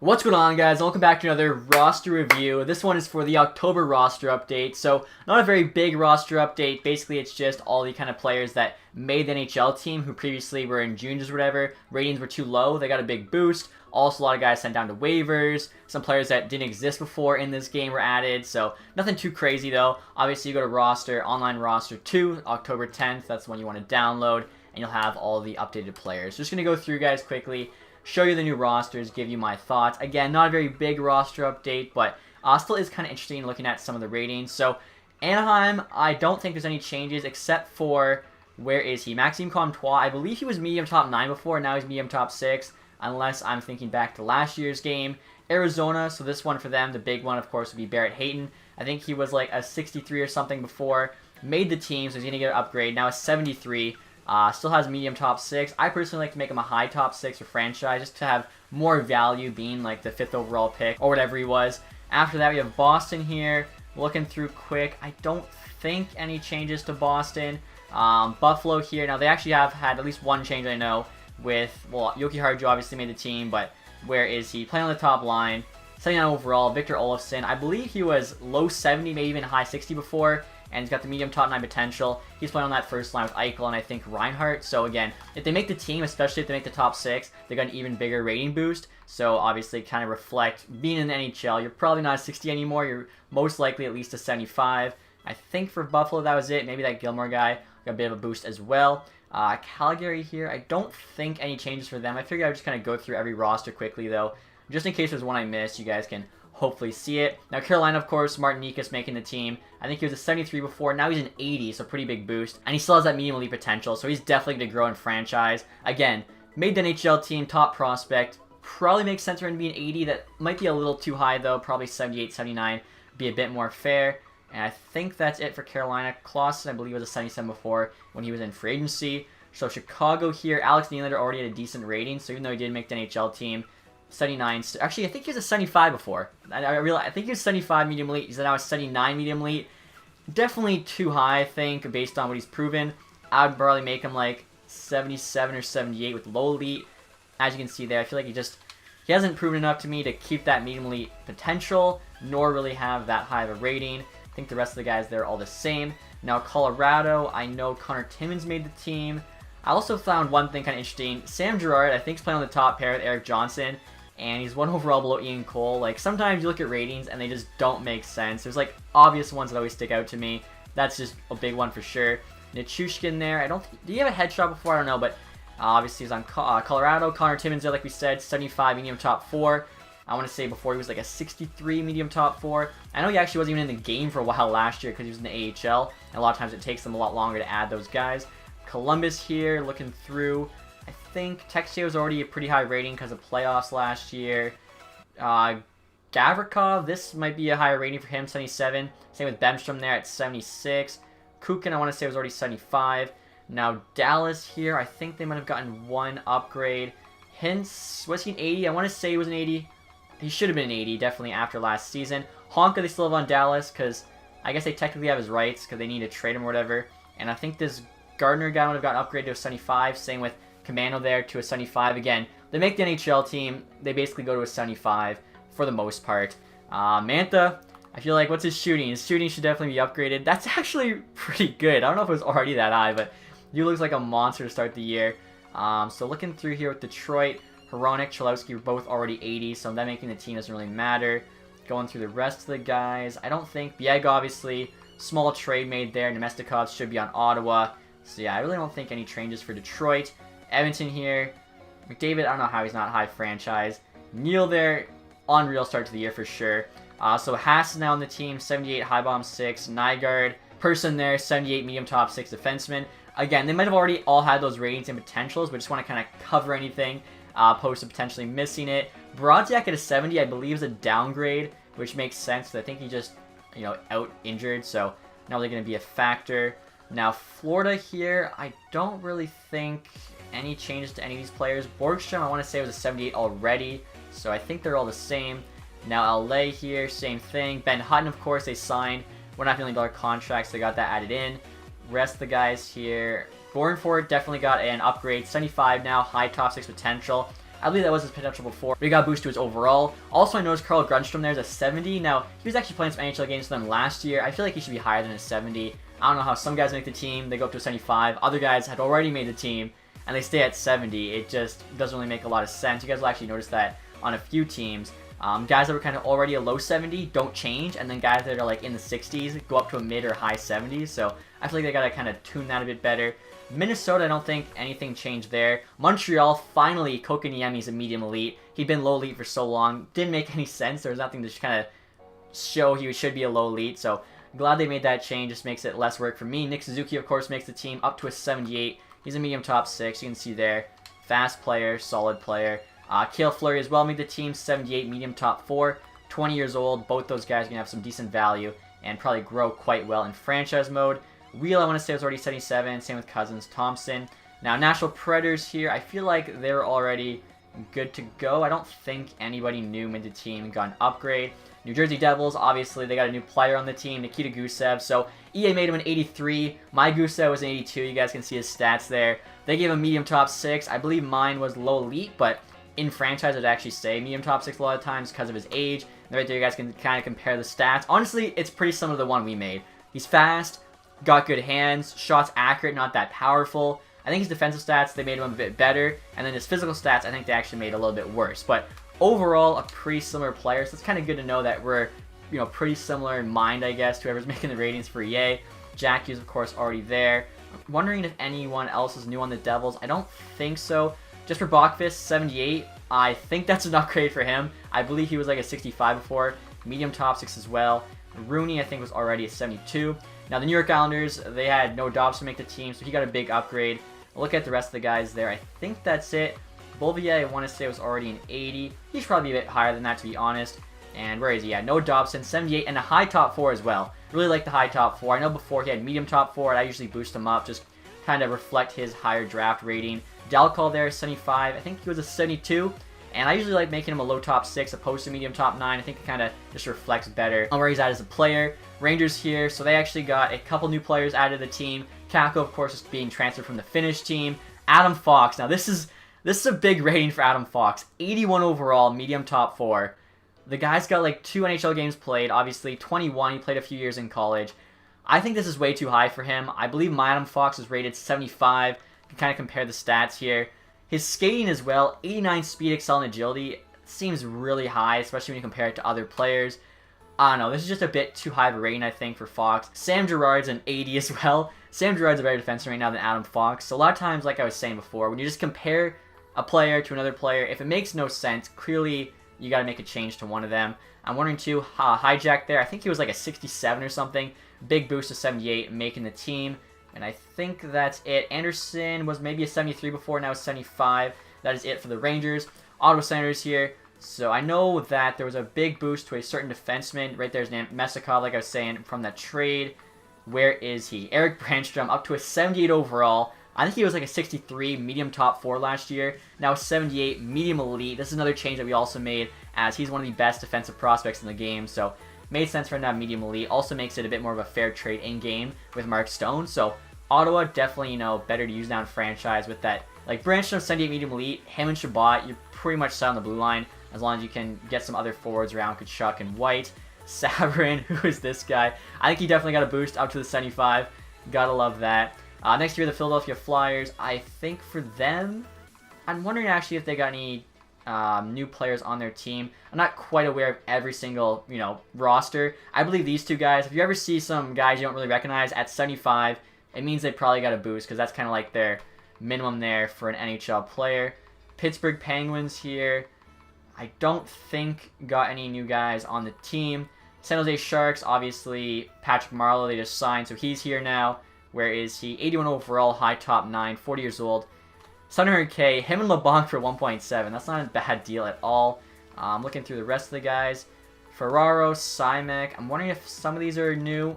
What's going on, guys? Welcome back to another roster review. This one is for the October roster update. So, not a very big roster update. Basically, it's just all the kind of players that made the NHL team who previously were in juniors or whatever. Ratings were too low. They got a big boost. Also, a lot of guys sent down to waivers. Some players that didn't exist before in this game were added. So, nothing too crazy, though. Obviously, you go to roster, online roster 2, October 10th. That's the one you want to download. And you'll have all the updated players. Just going to go through, guys, quickly. Show you the new rosters, give you my thoughts. Again, not a very big roster update, but still is kind of interesting looking at some of the ratings. So, Anaheim, I don't think there's any changes except for, where is he? Maxime Comtois, I believe he was medium top 9 before, now he's medium top 6, unless I'm thinking back to last year's game. Arizona, so this one for them, the big one, of course, would be Barrett Hayton. I think he was like a 63 or something before, made the team, so he's going to get an upgrade. Now a 73. Still has medium top 6. I personally like to make him a high top 6 for franchise, just to have more value being like the 5th overall pick, or whatever he was. After that, we have Boston here. Looking through quick, I don't think any changes to Boston. Buffalo here. Now, they actually have had at least one change, I know, with, well, Yoki Harjo obviously made the team, but where is he? Playing on the top line. 79 overall, Victor Olofsson. I believe he was low 70, maybe even high 60 before. And he's got the medium top 9 potential. He's playing on that first line with Eichel and I think Reinhardt. So again, if they make the team, especially if they make the top 6, they got an even bigger rating boost. So obviously kind of reflect being in the NHL. You're probably not a 60 anymore. You're most likely at least a 75. I think for Buffalo that was it. Maybe that Gilmore guy got a bit of a boost as well. Calgary here, I don't think any changes for them. I figured I would just kind of go through every roster quickly though. Just in case there's one I missed, you guys can hopefully see it. Now Carolina, of course, Martin Necas making the team. I think he was a 73 before. Now he's an 80, so pretty big boost. And he still has that medium elite potential, so he's definitely going to grow in franchise. Again, made the NHL team, top prospect. Probably makes sense for him to be an 80. That might be a little too high, though. Probably 78, 79 be a bit more fair. And I think that's it for Carolina. Clausen, I believe, was a 77 before when he was in free agency. So Chicago here, Alex Nylander already had a decent rating, so even though he did make the NHL team, 79. Actually, I think he was a 75 before. I think he was 75 medium elite. He's now a 79 medium elite. Definitely too high, I think, based on what he's proven. I would probably make him like 77 or 78 with low elite. As you can see there, I feel like he hasn't proven enough to me to keep that medium elite potential, nor really have that high of a rating. I think the rest of the guys there are all the same. Now, Colorado, I know Connor Timmins made the team. I also found one thing kind of interesting. Sam Girard, I think, is playing on the top pair with Eric Johnson. And he's 1 overall below Ian Cole. Like, sometimes you look at ratings and they just don't make sense. There's, like, obvious ones that always stick out to me. That's just a big one for sure. Nichushkin there. I don't think... Did he have a headshot before? I don't know, but obviously he's on Colorado. Connor Timmins there, like we said, 75 medium top 4. I want to say before he was, like, a 63 medium top 4. I know he actually wasn't even in the game for a while last year because he was in the AHL. And a lot of times it takes them a lot longer to add those guys. Columbus here, looking through... I think Texier was already a pretty high rating because of playoffs last year. Gavrikov, this might be a higher rating for him, 77. Same with Bemstrom there at 76. Kukin, I want to say, was already 75. Now Dallas here, I think they might have gotten one upgrade. Hintz, was he an 80? I want to say he was an 80. He should have been an 80, definitely after last season. Honka, they still have on Dallas because I guess they technically have his rights because they need to trade him or whatever. And I think this Gardner guy would have gotten upgraded to a 75. Same with Commando there to a 75. Again, they make the NHL team. They basically go to a 75 for the most part. Mantha, I feel like, what's his shooting? His shooting should definitely be upgraded. That's actually pretty good. I don't know if it was already that high, but he looks like a monster to start the year. So looking through here with Detroit, Hronek, Chalowski were both already 80, so that making the team doesn't really matter. Going through the rest of the guys, I don't think... Biega, obviously, small trade made there. Nemestikov should be on Ottawa. So yeah, I really don't think any changes for Detroit. Edmonton here. McDavid, I don't know how he's not high franchise. Neal there, unreal start to the year for sure. So Haas is now on the team, 78 high bomb 6. Nygaard, person there, 78 medium top 6 defenseman. Again, they might have already all had those ratings and potentials, but just want to kind of cover anything opposed to potentially missing it. Brodziak at a 70, I believe, is a downgrade, which makes sense. I think he just, out injured, so not really going to be a factor. Now, Florida here, I don't really think any changes to any of these players. Borgstrom, I want to say, was a 78 already, so I think they're all the same. Now, LA here, same thing. Ben Hutton, of course, they signed $1.5 million contracts. They got that added in. Rest of the guys here. Gorenford definitely got an upgrade. 75 now, high top 6 potential. I believe that was his potential before, but he got boosted to his overall. Also, I noticed Carl Grundstrom there is a 70. Now, he was actually playing some NHL games for them last year. I feel like he should be higher than a 70. I don't know how some guys make the team, they go up to a 75. Other guys had already made the team, and they stay at 70. It just doesn't really make a lot of sense. You guys will actually notice that on a few teams. Guys that were kind of already a low 70 don't change, and then guys that are like in the 60s go up to a mid or high 70s, so I feel like they gotta kind of tune that a bit better. Minnesota, I don't think anything changed there. Montreal, finally, Kokoniemi's a medium elite. He'd been low elite for so long. Didn't make any sense. There was nothing to kind of show he should be a low elite, so I'm glad they made that change. Just makes it less work for me. Nick Suzuki, of course, makes the team up to a 78. He's a medium top 6. You can see there. Fast player, solid player. Cale Fleury as well made the team, 78, medium top 4, 20 years old. Both those guys are going to have some decent value and probably grow quite well in franchise mode. Wheel, I want to say, was already 77. Same with Cousins, Thompson. Now, Nashville Predators here, I feel like they're already good to go. I don't think anybody new made the team and got an upgrade. New Jersey Devils, obviously, they got a new player on the team, Nikita Gusev. So, EA made him an 83. My Gusev was an 82. You guys can see his stats there. They gave him medium top 6. I believe mine was low elite, but in franchise, I'd actually say medium top 6 a lot of times because of his age. And right there, you guys can kind of compare the stats. Honestly, it's pretty similar to the one we made. He's fast, got good hands, shots accurate, not that powerful. I think his defensive stats, they made him a bit better. And then his physical stats, I think they actually made it a little bit worse. But overall, a pretty similar player. So it's kind of good to know that we're, you know, pretty similar in mind, I guess, to whoever's making the ratings for EA. Jack Hughes, of course, already there. I'm wondering if anyone else is new on the Devils. I don't think so. Just for Bachfist, 78. I think that's an upgrade for him. I believe he was like a 65 before. Medium top 6 as well. Rooney, I think, was already a 72. Now, the New York Islanders, they had no Dobson make the team, so he got a big upgrade. Look at the rest of the guys there. I think that's it. Bolvier, I want to say, was already an 80. He's probably a bit higher than that, to be honest. And where is he? Yeah, no Dobson, 78, and a high top 4 as well. Really like the high top 4. I know before he had medium top 4, and I usually boost him up, just kind of reflect his higher draft rating. Dalcall there, 75. I think he was a 72. And I usually like making him a low top 6 opposed to medium top 9. I think it kind of just reflects better on where he's at as a player. Rangers here, so they actually got a couple new players added to the team. Kakko, of course, is being transferred from the Finnish team. Adam Fox. Now, this is a big rating for Adam Fox. 81 overall, medium top 4. The guy's got like 2 NHL games played. Obviously, 21. He played a few years in college. I think this is way too high for him. I believe my Adam Fox is rated 75. You can kind of compare the stats here. His skating as well, 89 speed, excel, and agility, seems really high, especially when you compare it to other players. I don't know, this is just a bit too high of a rating, I think, for Fox. Sam Girard's an 80 as well. Sam Girard's a better defenseman right now than Adam Fox. So a lot of times, like I was saying before, when you just compare a player to another player, if it makes no sense, clearly you got to make a change to one of them. I'm wondering too, Hijack there, I think he was like a 67 or something. Big boost to 78, making the team. And I think that's it. Anderson was maybe a 73 before, now it's 75. That is it for the Rangers. Ottawa Senators here. So I know that there was a big boost to a certain defenseman. Right there's Messikov, like I was saying, from that trade. Where is he? Eric Brandstrom, up to a 78 overall. I think he was like a 63, medium top 4 last year. Now 78, medium elite. This is another change that we also made, as he's one of the best defensive prospects in the game. So made sense for him to have medium elite. Also makes it a bit more of a fair trade in-game with Mark Stone. So Ottawa, definitely, you know, better to use now in franchise with that. Like, Brandstrom, 78 medium elite. Him and Shabbat, you're pretty much set on the blue line as long as you can get some other forwards around Kachuk and White. Sabrin, who is this guy? I think he definitely got a boost up to the 75. Gotta love that. Next year, the Philadelphia Flyers. I think for them, I'm wondering actually if they got any new players on their team. I'm not quite aware of every single, you know, roster. I believe these two guys, if you ever see some guys you don't really recognize at 75, it means they probably got a boost, because that's kind of like their minimum there for an NHL player. Pittsburgh Penguins here. I don't think got any new guys on the team. San Jose Sharks, obviously, Patrick Marleau, they just signed, so he's here now. Where is he? 81 overall, high top 9, 40 years old. 700K, him and LeBlanc for 1.7. That's not a bad deal at all. Looking through the rest of the guys. Ferraro, Simek. I'm wondering if some of these are new.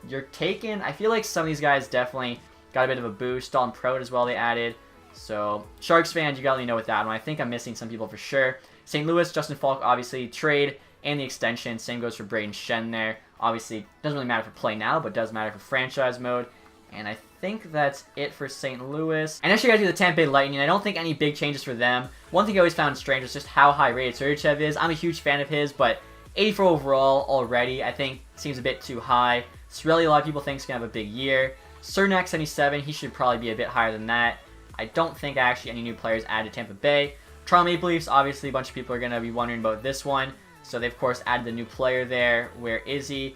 You're taken. I feel like some of these guys definitely got a bit of a boost. Dalton Prout as well they added. So, Sharks fans, you gotta know with that one. I think I'm missing some people for sure. St. Louis, Justin Falk, obviously, trade and the extension. Same goes for Braden Shen there. Obviously, doesn't really matter for play now, but does matter for franchise mode. And I think that's it for St. Louis. And next you guys do the Tampa Bay Lightning. I don't think any big changes for them. One thing I always found strange was just how high rated Sergachev is. I'm a huge fan of his, but 84 overall already, I think seems a bit too high. Cirelli, a lot of people think is going to have a big year. Cernak, 77, he should probably be a bit higher than that. I don't think actually any new players added to Tampa Bay. Toronto Maple Leafs, obviously a bunch of people are going to be wondering about this one. So they, of course, added the new player there. Where is he?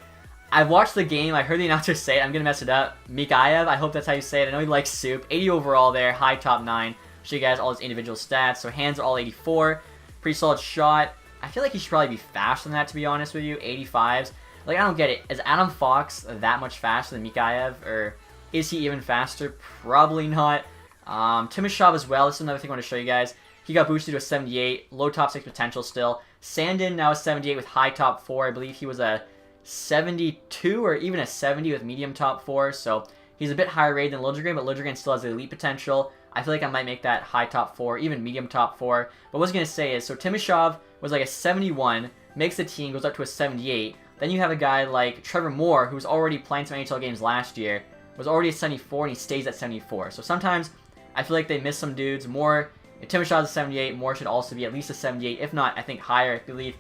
I watched the game. I heard the announcer say it. I'm going to mess it up. Mikhaev, I hope that's how you say it. I know he likes soup. 80 overall there. High top 9. Show you guys all his individual stats. So hands are all 84. Pretty solid shot. I feel like he should probably be faster than that, to be honest with you. 85s. Like, I don't get it. Is Adam Fox that much faster than Mikhaev? Or is he even faster? Probably not. Timashov as well. This is another thing I want to show you guys. He got boosted to a 78. Low top 6 potential still. Sandin now a 78 with high top 4. I believe he was a 72 or even a 70 with medium top 4. So he's a bit higher rated than Liljegren, but Liljegren still has the elite potential. I feel like I might make that high top 4, even medium top 4. But what I was going to say is, so Timashov was like a 71, makes the team, goes up to a 78. Then you have a guy like Trevor Moore, who was already playing some NHL games last year, was already a 74, and he stays at 74. So sometimes I feel like they miss some dudes. Moore, if Timashov's a 78, Moore should also be at least a 78. If not, I think higher. I believe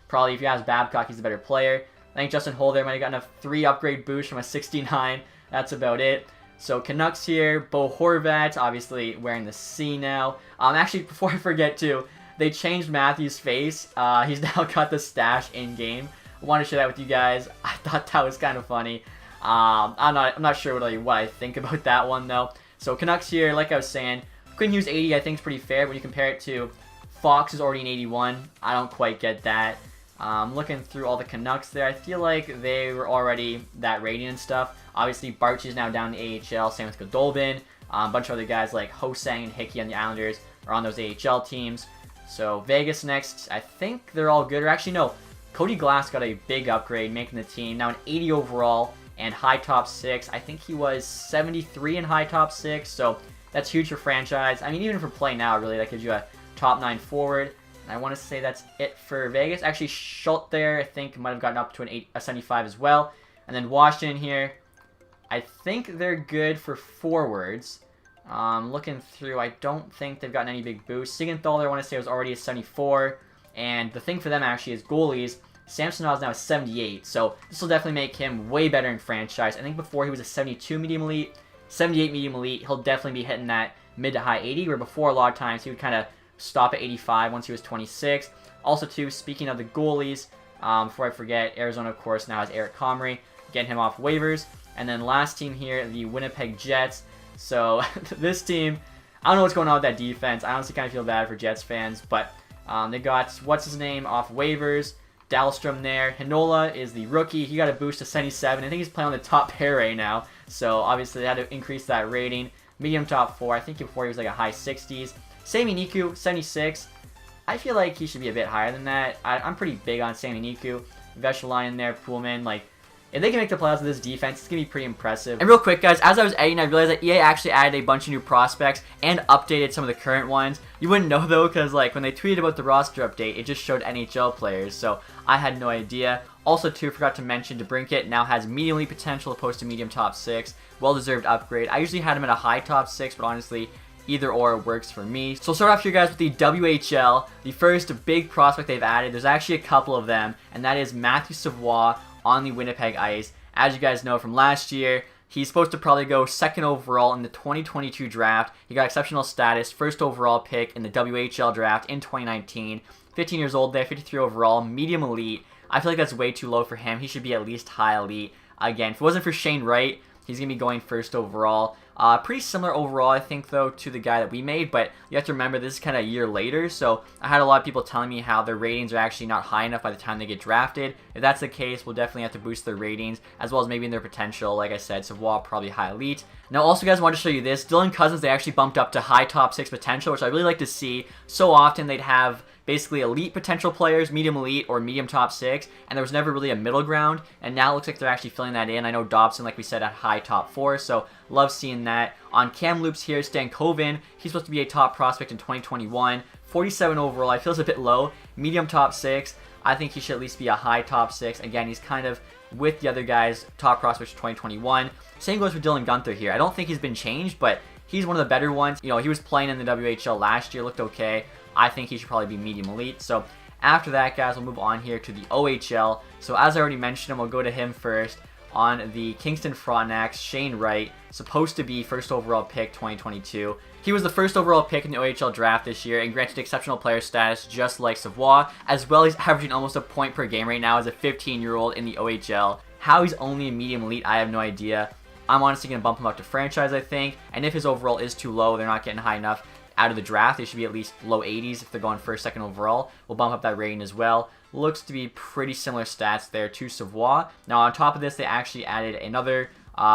probably if you ask Babcock, he's a better player. I think Justin Holder might have gotten a 3 upgrade boost from a 69. That's about it. So Canucks here, Bo Horvat, obviously wearing the C now. Actually, before I forget too, they changed Matthew's face. He's now got the stash in game. I want to share that with you guys. I thought that was kind of funny. I'm not sure what I think about that one though. So Canucks here, like I was saying, Quinn Hughes 80 I think is pretty fair when you compare it to Fox is already an 81. I don't quite get that. Looking through all the Canucks there, I feel like they were already that rating and stuff. Obviously, Barch is now down in the AHL, same with Godolbin. A bunch of other guys like Hosang and Hickey on the Islanders are on those AHL teams. So Vegas next, I think they're all good. Or actually, no, Cody Glass got a big upgrade, making the team. Now an 80 overall and high top 6. I think he was 73 in high top 6, so that's huge for franchise. I mean, even for play now, really, that gives you a top 9 forward. I want to say that's it for Vegas. Actually, Schultz there, I think, might have gotten up to a 75 as well. And then Washington here, I think they're good for forwards. Looking through, I don't think they've gotten any big boosts. Siegenthaler, I want to say, was already a 74. And the thing for them, actually, is goalies. Samsonov is now a 78, so this will definitely make him way better in franchise. I think before he was a 72 medium elite, 78 medium elite, he'll definitely be hitting that mid to high 80, where before a lot of times he would kind of stop at 85 once he was 26. Also, too, speaking of the goalies, before I forget, Arizona, of course, now has Eric Comrie, getting him off waivers. And then last team here, the Winnipeg Jets. So this team, I don't know what's going on with that defense. I honestly kind of feel bad for Jets fans, but they got, what's his name, off waivers. Dahlstrom there. Hinola is the rookie. He got a boost to 77. I think he's playing on the top pair right now. So obviously they had to increase that rating. Medium top 4. I think before he was like a high 60s. Sami Niku, 76. I feel like he should be a bit higher than that. I'm pretty big on Sami Niku. Vesalainen there, Pullman. Like, if they can make the playoffs with this defense, it's going to be pretty impressive. And real quick, guys, as I was editing, I realized that EA actually added a bunch of new prospects and updated some of the current ones. You wouldn't know, though, because, like, when they tweeted about the roster update, it just showed NHL players, so I had no idea. Also, too, forgot to mention, DeBrincat now has medium elite potential opposed to medium top 6. Well-deserved upgrade. I usually had him at a high top 6, but honestly, either or works for me. So we'll start off here, guys, with the WHL. The first big prospect they've added, there's actually a couple of them, and that is Matthew Savoie on the Winnipeg Ice. As you guys know from last year, he's supposed to probably go 2nd overall in the 2022 draft. He got exceptional status, 1st overall pick in the WHL draft in 2019. 15 years old there, 53 overall, medium elite. I feel like that's way too low for him. He should be at least high elite. Again, if it wasn't for Shane Wright, he's going to be going 1st overall. Pretty similar overall, I think, though, to the guy that we made, but you have to remember this is kind of a year later, so I had a lot of people telling me how their ratings are actually not high enough by the time they get drafted. If that's the case, we'll definitely have to boost their ratings, as well as maybe in their potential. Like I said, Savoie probably high elite. Now, also, guys, I wanted to show you this. Dylan Cousins, they actually bumped up to high top 6 potential, which I really like to see. So often, they'd have basically elite potential players, medium elite, or medium top 6, and there was never really a middle ground, and now it looks like they're actually filling that in. I know Dobson, like we said, at high top 4, so love seeing that. On Kamloops here, Stankoven, he's supposed to be a top prospect in 2021, 47 overall, I feel it's a bit low, medium top 6, I think he should at least be a high top 6. Again, he's kind of with the other guys, top prospects for 2021. Same goes for Dylan Guenther here. I don't think he's been changed, but he's one of the better ones. You know, he was playing in the WHL last year, looked okay. I think he should probably be medium elite. So after that, guys, we'll move on here to the OHL. So as I already mentioned him, we'll go to him first. On the Kingston Frontenacs, Shane Wright, supposed to be first overall pick 2022. He was the first overall pick in the OHL draft this year and granted exceptional player status just like Savoie, as well as averaging almost a point per game right now as a 15-year-old in the OHL. How he's only a medium elite, I have no idea. I'm honestly going to bump him up to franchise, I think, and if his overall is too low, they're not getting high enough out of the draft, they should be at least low 80s if they're going first, second overall. We'll bump up that rating as well. Looks to be pretty similar stats there to Savoie. Now on top of this, they actually added another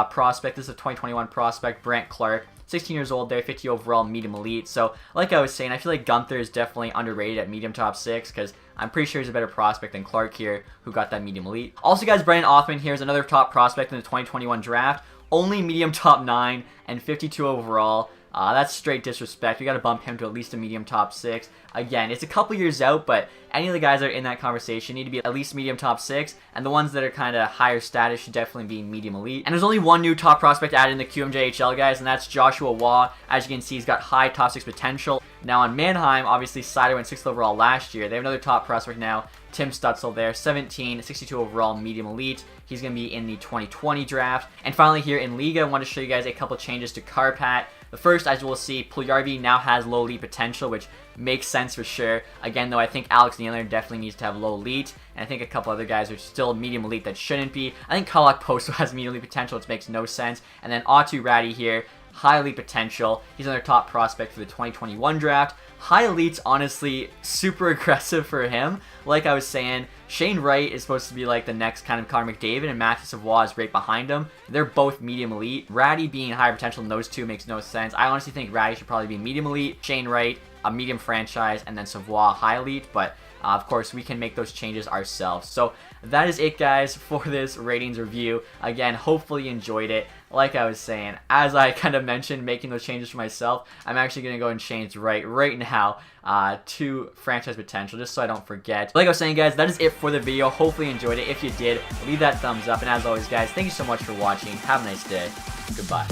prospect. This is a 2021 prospect, Brent Clark. 16 years old there, 50 overall, medium elite. So like I was saying, I feel like Guenther is definitely underrated at medium top 6 because I'm pretty sure he's a better prospect than Clark here, who got that medium elite. Also guys, Brennan Othmann here is another top prospect in the 2021 draft. Only medium top 9 and 52 overall. That's straight disrespect. We got to bump him to at least a medium top 6. Again, it's a couple years out, but any of the guys that are in that conversation need to be at least medium top 6, and the ones that are kind of higher status should definitely be medium elite. And there's only one new top prospect added in the QMJHL, guys, and that's Joshua Waugh. As you can see, he's got high top 6 potential. Now on Mannheim, obviously Sider went 6th overall last year. They have another top prospect now, Tim Stutzel there, 17, 62 overall, medium elite. He's going to be in the 2020 draft. And finally here in Liga, I want to show you guys a couple changes to Karpat. The first, as you will see, Puljujarvi now has low elite potential, which makes sense for sure. Again, though, I think Alex Nylander definitely needs to have low elite, and I think a couple other guys are still medium elite that shouldn't be. I think Kalak Posto has medium elite potential, which makes no sense. And then Atu Ratty here, high elite potential. He's another top prospect for the 2021 draft. High elite's honestly super aggressive for him. Like I was saying, Shane Wright is supposed to be like the next kind of Connor McDavid, and Matthew Savoie is right behind him. They're both medium elite. Ratty being higher potential than those two makes no sense. I honestly think Ratty should probably be medium elite, Shane Wright a medium franchise, and then Savoie high elite, but of course, we can make those changes ourselves. So that is it, guys, for this ratings review. Again, hopefully you enjoyed it. Like I was saying, as I kind of mentioned, making those changes for myself, I'm actually going to go and change right now to franchise potential, just so I don't forget. Like I was saying, guys, that is it for the video. Hopefully you enjoyed it. If you did, leave that thumbs up. And as always, guys, thank you so much for watching. Have a nice day. Goodbye.